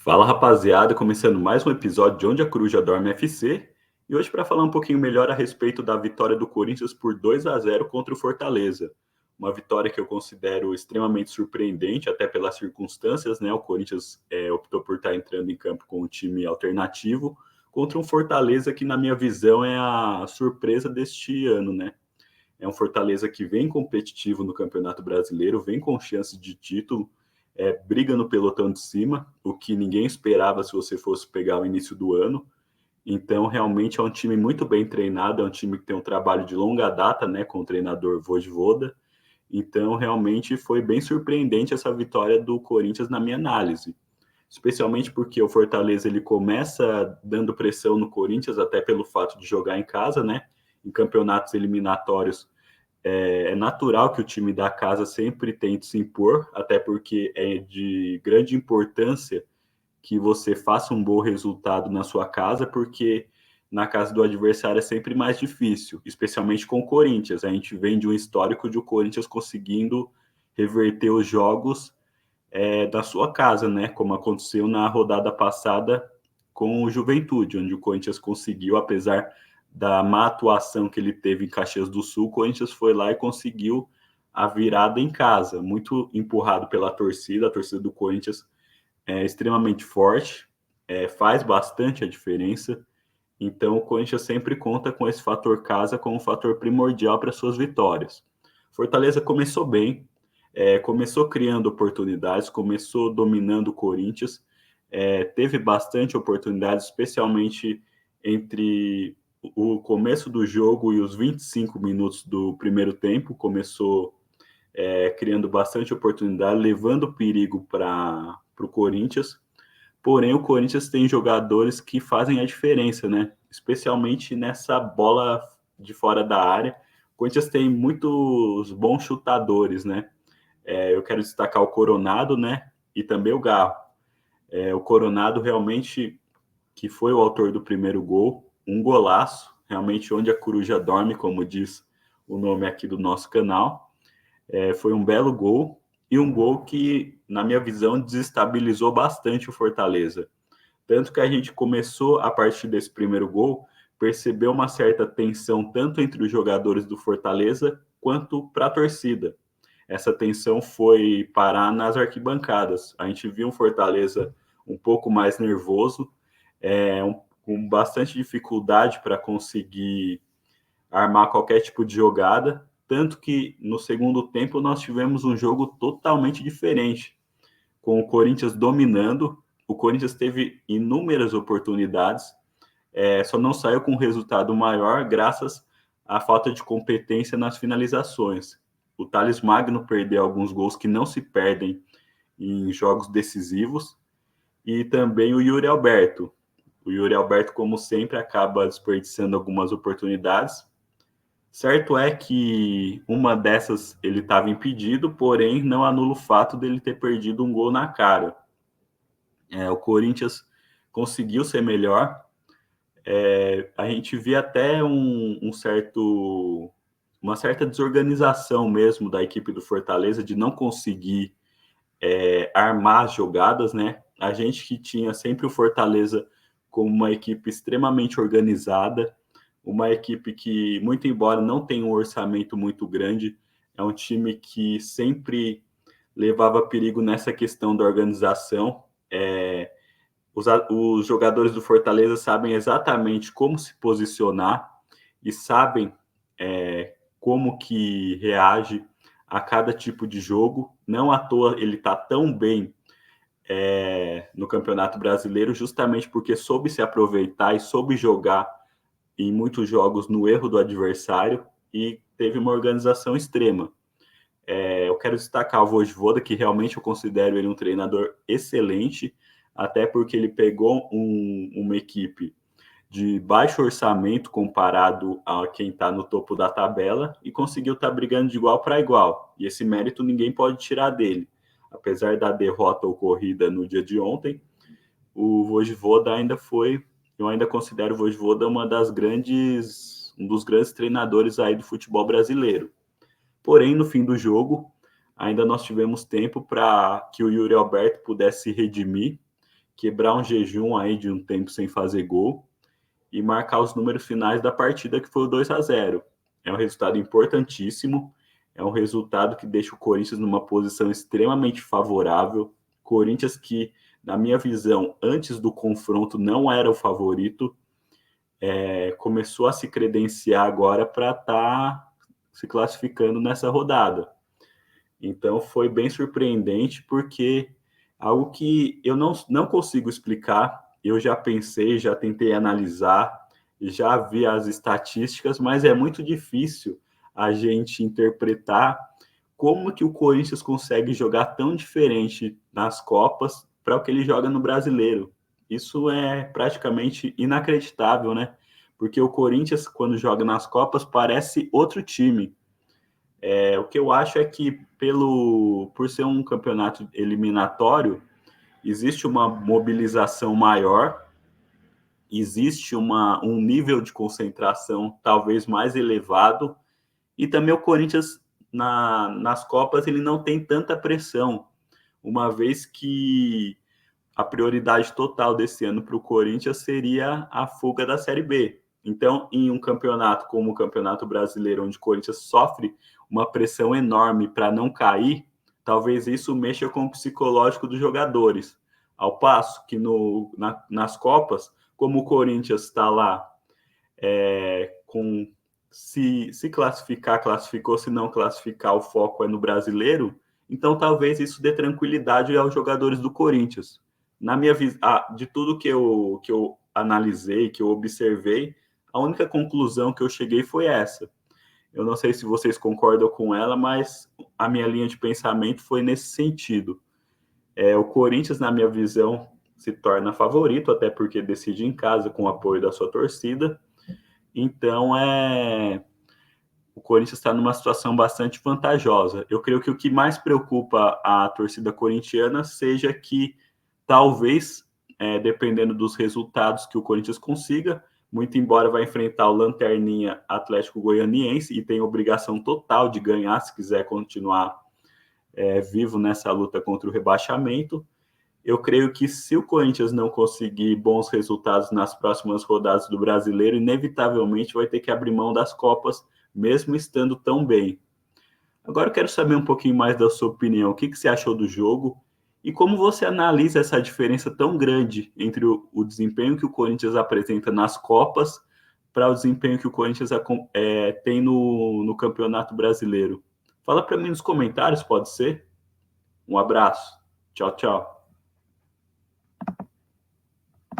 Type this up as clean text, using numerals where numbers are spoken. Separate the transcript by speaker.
Speaker 1: Fala rapaziada, começando mais um episódio de Onde a Coruja Dorme FC. E hoje para falar um pouquinho melhor a respeito da vitória do Corinthians por 2-0 contra o Fortaleza. Uma vitória que eu considero extremamente surpreendente, até pelas circunstâncias, né? O Corinthians optou por estar entrando em campo com um time alternativo contra um Fortaleza que, na minha visão, é a surpresa deste ano, né? É um Fortaleza que vem competitivo no Campeonato Brasileiro, vem com chance de título, briga no pelotão de cima, o que ninguém esperava se você fosse pegar o início do ano. Então, realmente é um time muito bem treinado, é um time que tem um trabalho de longa data, né, com o treinador Vojvoda. Então, realmente foi bem surpreendente essa vitória do Corinthians na minha análise. Especialmente porque o Fortaleza ele começa dando pressão no Corinthians, até pelo fato de jogar em casa, né? Em campeonatos eliminatórios, é natural que o time da casa sempre tente se impor, até porque é de grande importância que você faça um bom resultado na sua casa, porque na casa do adversário é sempre mais difícil, especialmente com o Corinthians. A gente vem de um histórico de o Corinthians conseguindo reverter os jogos da sua casa, né? Como aconteceu na rodada passada com o Juventude, onde o Corinthians conseguiu, apesar da má atuação que ele teve em Caxias do Sul, o Corinthians foi lá e conseguiu a virada em casa, muito empurrado pela torcida. A torcida do Corinthians é extremamente forte, faz bastante a diferença. Então, o Corinthians sempre conta com esse fator casa como um fator primordial para suas vitórias. Fortaleza começou bem, começou criando oportunidades, começou dominando o Corinthians, teve bastante oportunidades, especialmente entre o começo do jogo e os 25 minutos do primeiro tempo. Começou criando bastante oportunidade, levando perigo para o Corinthians. Porém, o Corinthians tem jogadores que fazem a diferença, né? Especialmente nessa bola de fora da área. O Corinthians tem muitos bons chutadores, né? Eu quero destacar o Coronado, né? E também o Garro. O Coronado realmente, que foi o autor do primeiro gol, um golaço, realmente onde a coruja dorme, como diz o nome aqui do nosso canal. Foi um belo gol e um gol que, na minha visão, desestabilizou bastante o Fortaleza. Tanto que a gente começou, a partir desse primeiro gol, perceber uma certa tensão tanto entre os jogadores do Fortaleza quanto para a torcida. Essa tensão foi parar nas arquibancadas. A gente viu um Fortaleza um pouco mais nervoso, com bastante dificuldade para conseguir armar qualquer tipo de jogada. Tanto que no segundo tempo nós tivemos um jogo totalmente diferente, com o Corinthians dominando. O Corinthians teve inúmeras oportunidades, só não saiu com um resultado maior graças à falta de competência nas finalizações. O Thales Magno perdeu alguns gols que não se perdem em jogos decisivos, e também o Yuri Alberto. O Yuri Alberto, como sempre, acaba desperdiçando algumas oportunidades. Certo é que uma dessas ele estava impedido, porém não anula o fato dele ter perdido um gol na cara. O Corinthians conseguiu ser melhor. A gente via até uma certa desorganização mesmo da equipe do Fortaleza de não conseguir armar as jogadas, né? A gente que tinha sempre o Fortaleza como uma equipe extremamente organizada, uma equipe que, muito embora não tenha um orçamento muito grande, é um time que sempre levava perigo nessa questão da organização. Os jogadores do Fortaleza sabem exatamente como se posicionar e sabem como que reage a cada tipo de jogo. Não à toa ele está tão bem no Campeonato Brasileiro, justamente porque soube se aproveitar e soube jogar em muitos jogos no erro do adversário e teve uma organização extrema. Eu quero destacar o Vojvoda, que realmente eu considero ele um treinador excelente, até porque ele pegou uma equipe de baixo orçamento comparado a quem está no topo da tabela e conseguiu estar brigando de igual para igual. E esse mérito ninguém pode tirar dele. Apesar da derrota ocorrida no dia de ontem, o Vojvoda eu ainda considero o Vojvoda um dos grandes treinadores aí do futebol brasileiro. Porém, no fim do jogo, ainda nós tivemos tempo para que o Yuri Alberto pudesse se redimir quebrar um jejum aí de um tempo sem fazer gol e marcar os números finais da partida, que foi o 2-0. É um resultado importantíssimo, é um resultado que deixa o Corinthians numa posição extremamente favorável. Corinthians que, na minha visão, antes do confronto não era o favorito, começou a se credenciar agora para estar se classificando nessa rodada. Então foi bem surpreendente, porque algo que eu não consigo explicar, eu já pensei, já tentei analisar, já vi as estatísticas, mas é muito difícil a gente interpretar como que o Corinthians consegue jogar tão diferente nas Copas para o que ele joga no Brasileiro. Isso é praticamente inacreditável, né? Porque o Corinthians, quando joga nas Copas, parece outro time. O que eu acho é que, por ser um campeonato eliminatório, existe uma mobilização maior, existe um nível de concentração talvez mais elevado, e também o Corinthians, nas Copas, ele não tem tanta pressão, uma vez que a prioridade total desse ano para o Corinthians seria a fuga da Série B. Então, em um campeonato como o Campeonato Brasileiro, onde o Corinthians sofre uma pressão enorme para não cair, talvez isso mexa com o psicológico dos jogadores. Ao passo que nas Copas, como o Corinthians está lá com se classificar, classificou, se não classificar, o foco é no brasileiro, então talvez isso dê tranquilidade aos jogadores do Corinthians. Na minha visão, de tudo que eu analisei, que eu observei, a única conclusão que eu cheguei foi essa. Eu não sei se vocês concordam com ela, mas a minha linha de pensamento foi nesse sentido. O Corinthians, na minha visão, se torna favorito, até porque decide em casa com o apoio da sua torcida. Então, o Corinthians está numa situação bastante vantajosa. Eu creio que o que mais preocupa a torcida corintiana seja que, talvez, dependendo dos resultados que o Corinthians consiga, muito embora vai enfrentar o Lanterninha Atlético Goianiense e tem obrigação total de ganhar se quiser continuar vivo nessa luta contra o rebaixamento. Eu creio que, se o Corinthians não conseguir bons resultados nas próximas rodadas do Brasileiro, inevitavelmente vai ter que abrir mão das Copas, mesmo estando tão bem. Agora eu quero saber um pouquinho mais da sua opinião. O que você achou do jogo e como você analisa essa diferença tão grande entre o desempenho que o Corinthians apresenta nas Copas para o desempenho que o Corinthians tem no Campeonato Brasileiro. Fala para mim nos comentários, pode ser? Um abraço. Tchau, tchau.